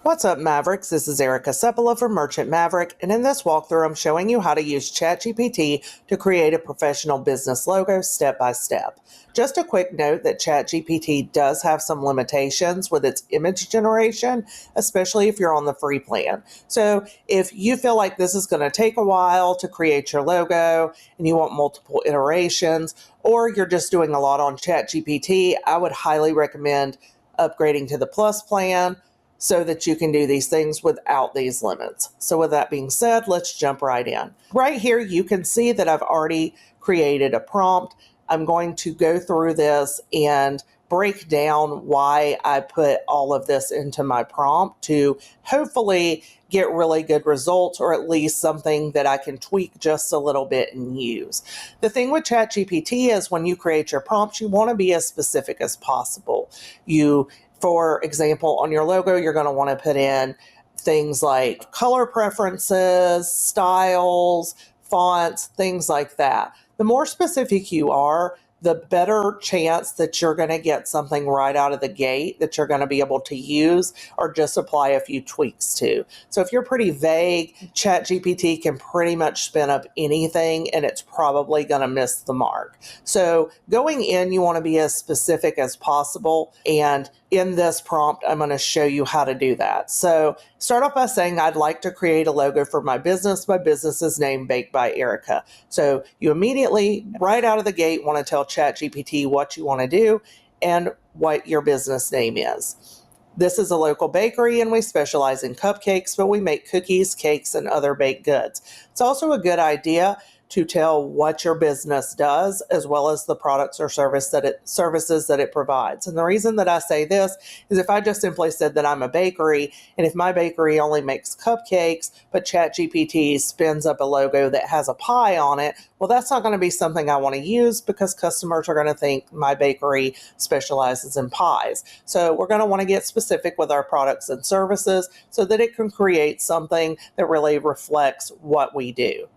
What's up, Mavericks? This is Erica Sepola from Merchant Maverick, and in this walkthrough, I'm showing you how to use ChatGPT to create a professional business logo step by step. Just a quick note that ChatGPT does have some limitations with its image generation, especially if you're on the free plan. So if you feel like this is going to take a while to create your logo and you want multiple iterations, or you're just doing a lot on ChatGPT, I would highly recommend upgrading to the Plus plan so that you can do these things without these limits. So with that being said, let's jump right in. Right here, you can see that I've already created a prompt. I'm going to go through this and break down why I put all of this into my prompt to hopefully get really good results, or at least something that I can tweak just a little bit and use. The thing with ChatGPT is when you create your prompts, you want to be as specific as possible. For example, on your logo, you're going to want to put in things like color preferences, styles, fonts, things like that. The more specific you are, the better chance that you're going to get something right out of the gate that you're going to be able to use or just apply a few tweaks to. So if you're pretty vague, ChatGPT can pretty much spin up anything and it's probably going to miss the mark. So going in, you want to be as specific as possible. And in this prompt, I'm going to show you how to do that. So start off by saying, I'd like to create a logo for my business. My business is named Baked by Erica. So you immediately, right out of the gate, want to tell ChatGPT what you want to do and what your business name is. This is a local bakery and we specialize in cupcakes, but we make cookies, cakes, and other baked goods. It's also a good idea to tell what your business does, as well as the products or services that it provides. And the reason that I say this is if I just simply said that I'm a bakery, and if my bakery only makes cupcakes, but ChatGPT spins up a logo that has a pie on it, well, that's not going to be something I want to use because customers are going to think my bakery specializes in pies. So we're going to want to get specific with our products and services so that it can create something that really reflects what we do.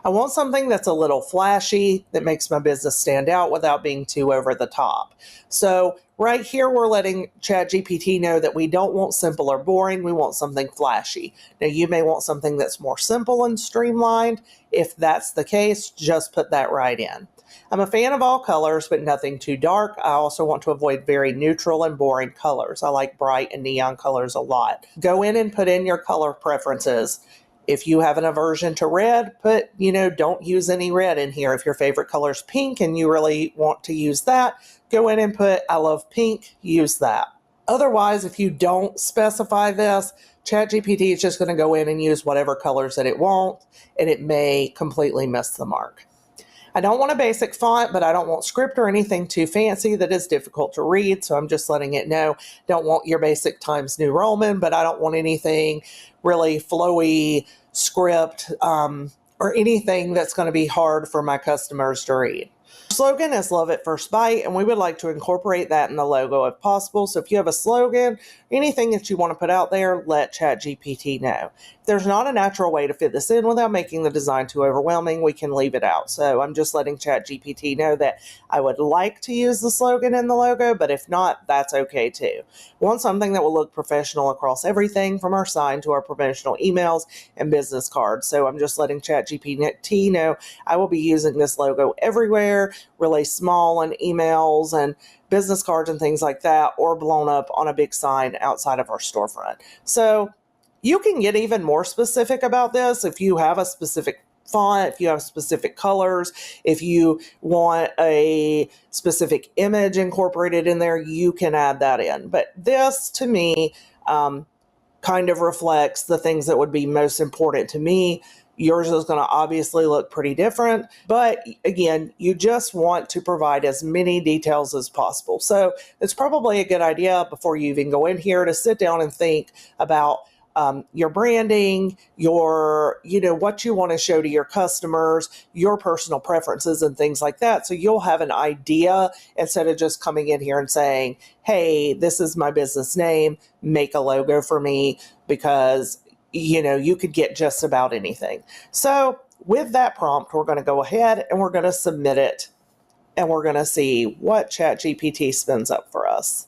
I want something that's a little flashy that makes my business stand out without being too over the top. So right here, we're letting ChatGPT know that we don't want simple or boring. We want something flashy. Now, you may want something that's more simple and streamlined. If that's the case, just put that right in. I'm a fan of all colors, but nothing too dark. I also want to avoid very neutral and boring colors. I like bright and neon colors a lot. Go in and put in your color preferences. If you have an aversion to red, don't use any red in here. If your favorite color is pink and you really want to use that, go in and put, I love pink, use that. Otherwise, if you don't specify this, ChatGPT is just going to go in and use whatever colors that it wants, and it may completely miss the mark. I don't want a basic font, but I don't want script or anything too fancy that is difficult to read. So I'm just letting it know, don't want your basic Times New Roman, but I don't want anything really flowy script or anything that's going to be hard for my customers to read. Slogan is love at first bite, and we would like to incorporate that in the logo if possible. So if you have a slogan, anything that you want to put out there, let ChatGPT know. If there's not a natural way to fit this in without making the design too overwhelming, we can leave it out. So I'm just letting ChatGPT know that I would like to use the slogan in the logo, but if not, that's okay too. We want something that will look professional across everything from our sign to our promotional emails and business cards. So I'm just letting ChatGPT know I will be using this logo everywhere, really small in emails and business cards and things like that, or blown up on a big sign outside of our storefront. So you can get even more specific about this if you have a specific font, if you have specific colors, if you want a specific image incorporated in there, you can add that in. But this, to me, kind of reflects the things that would be most important to me. Yours is going to obviously look pretty different, but again, you just want to provide as many details as possible. So it's probably a good idea before you even go in here to sit down and think about your branding, what you want to show to your customers, your personal preferences and things like that. So you'll have an idea instead of just coming in here and saying, hey, this is my business name, make a logo for me, because you could get just about anything. So with that prompt, we're going to go ahead and we're going to submit it, and we're going to see what ChatGPT spins up for us.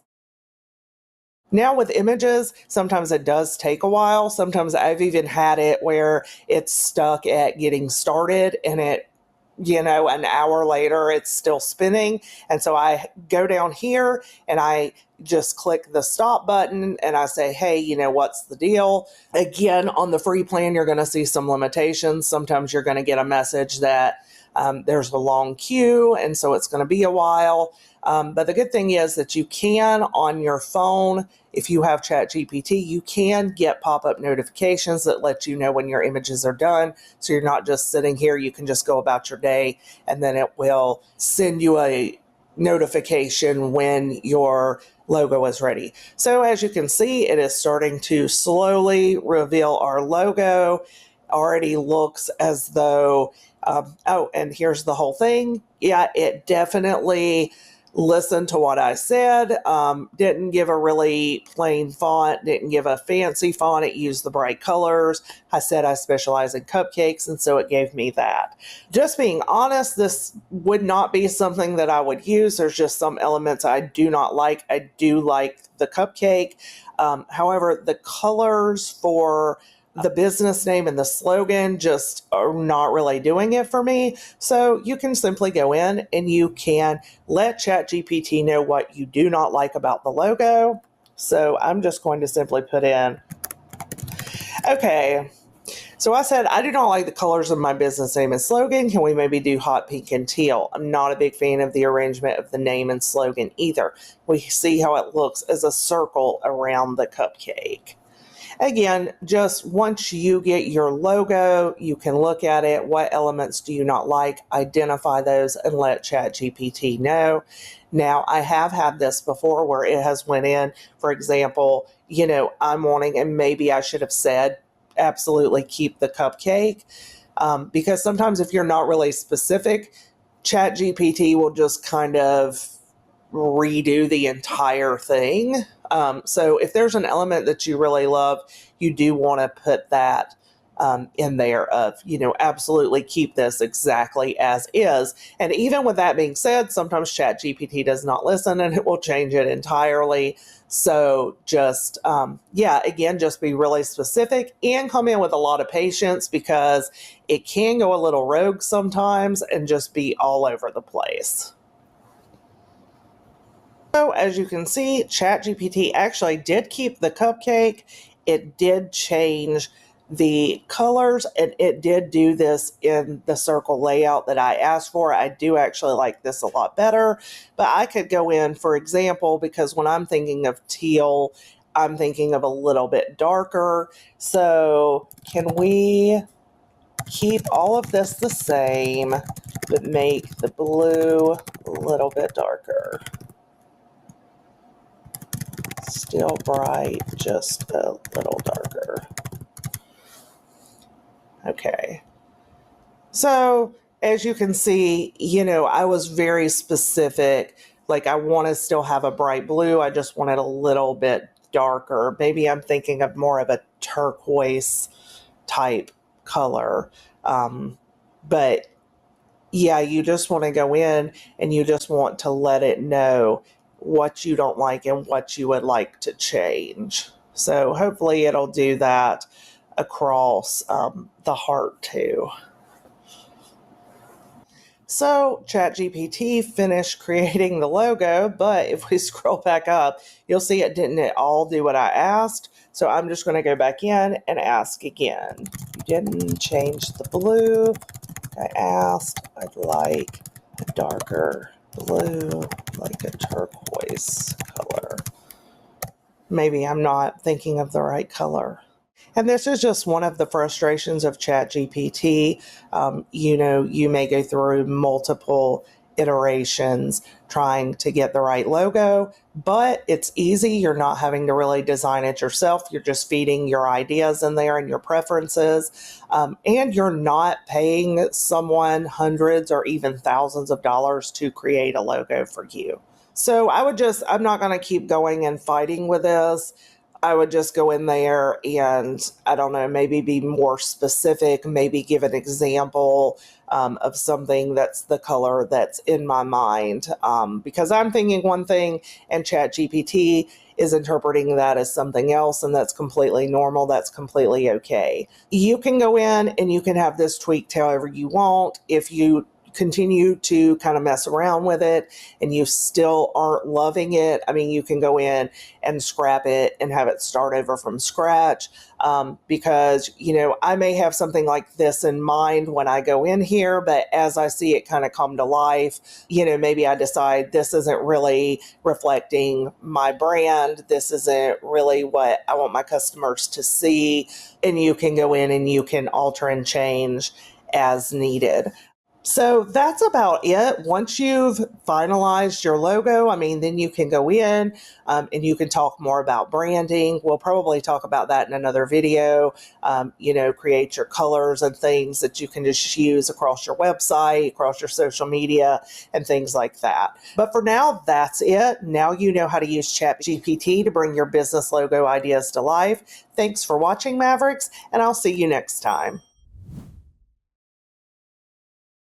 Now with images, sometimes it does take a while. Sometimes I've even had it where it's stuck at getting started and an hour later it's still spinning. And so I go down here and I just click the stop button and I say, hey, what's the deal? Again, on the free plan, you're going to see some limitations. Sometimes you're going to get a message that there's a long queue, and so it's going to be a while. But the good thing is that you can, on your phone, if you have ChatGPT, you can get pop-up notifications that let you know when your images are done. So you're not just sitting here, you can just go about your day, and then it will send you a notification when your logo is ready. So as you can see, it is starting to slowly reveal our logo. Already looks as though, and here's the whole thing. Yeah, it definitely listened to what I said. Didn't give a really plain font, didn't give a fancy font. It used the bright colors. I said I specialize in cupcakes, and so it gave me that. Just being honest, this would not be something that I would use. There's just some elements I do not like. I do like the cupcake. However, the colors for the business name and the slogan just are not really doing it for me. So you can simply go in and you can let ChatGPT know what you do not like about the logo. So I'm just going to simply put in, okay, so I said, I do not like the colors of my business name and slogan. Can we maybe do hot pink and teal? I'm not a big fan of the arrangement of the name and slogan either. We see how it looks as a circle around the cupcake. Again, just once you get your logo, you can look at it. What elements do you not like? Identify those and let ChatGPT know. Now, I have had this before where it has went in, for example, I'm wanting, and maybe I should have said, absolutely keep the cupcake. Because sometimes if you're not really specific, ChatGPT will just kind of redo the entire thing. So if there's an element that you really love, you do want to put that in there of, absolutely keep this exactly as is. And even with that being said, sometimes ChatGPT does not listen and it will change it entirely. So just, again, just be really specific and come in with a lot of patience because it can go a little rogue sometimes and just be all over the place. So as you can see, ChatGPT actually did keep the cupcake. It did change the colors and it did do this in the circle layout that I asked for. I do actually like this a lot better, but I could go in, for example, because when I'm thinking of teal, I'm thinking of a little bit darker. So can we keep all of this the same, but make the blue a little bit darker? Still bright, just a little darker. Okay. So as you can see, I was very specific. Like I want to still have a bright blue. I just want it a little bit darker. Maybe I'm thinking of more of a turquoise type color. But yeah, you just want to go in and you just want to let it know what you don't like and what you would like to change. So hopefully it'll do that across the heart too. So ChatGPT finished creating the logo, but if we scroll back up, you'll see it didn't at all do what I asked. So I'm just going to go back in and ask again. You didn't change the blue. I asked, I'd like a darker blue, like a turquoise color. Maybe I'm not thinking of the right color. And this is just one of the frustrations of ChatGPT. You may go through multiple iterations trying to get the right logo, but it's easy. You're not having to really design it yourself. You're just feeding your ideas in there and your preferences. And you're not paying someone hundreds or even thousands of dollars to create a logo for you. So I'm not going to keep going and fighting with this. I would just go in there and, I don't know, maybe be more specific, maybe give an example of something that's the color that's in my mind. Because I'm thinking one thing and ChatGPT is interpreting that as something else, and that's completely normal. That's completely okay. You can go in and you can have this tweaked however you want. If you continue to kind of mess around with it and you still aren't loving it, I mean, you can go in and scrap it and have it start over from scratch. Because, I may have something like this in mind when I go in here, but as I see it kind of come to life, maybe I decide this isn't really reflecting my brand. This isn't really what I want my customers to see. And you can go in and you can alter and change as needed. So that's about it. Once you've finalized your logo, I mean, then you can go in and you can talk more about branding. We'll probably talk about that in another video. Create your colors and things that you can just use across your website, across your social media, and things like that. But for now, that's it. Now you know how to use ChatGPT to bring your business logo ideas to life. Thanks for watching, Mavericks, and I'll see you next time.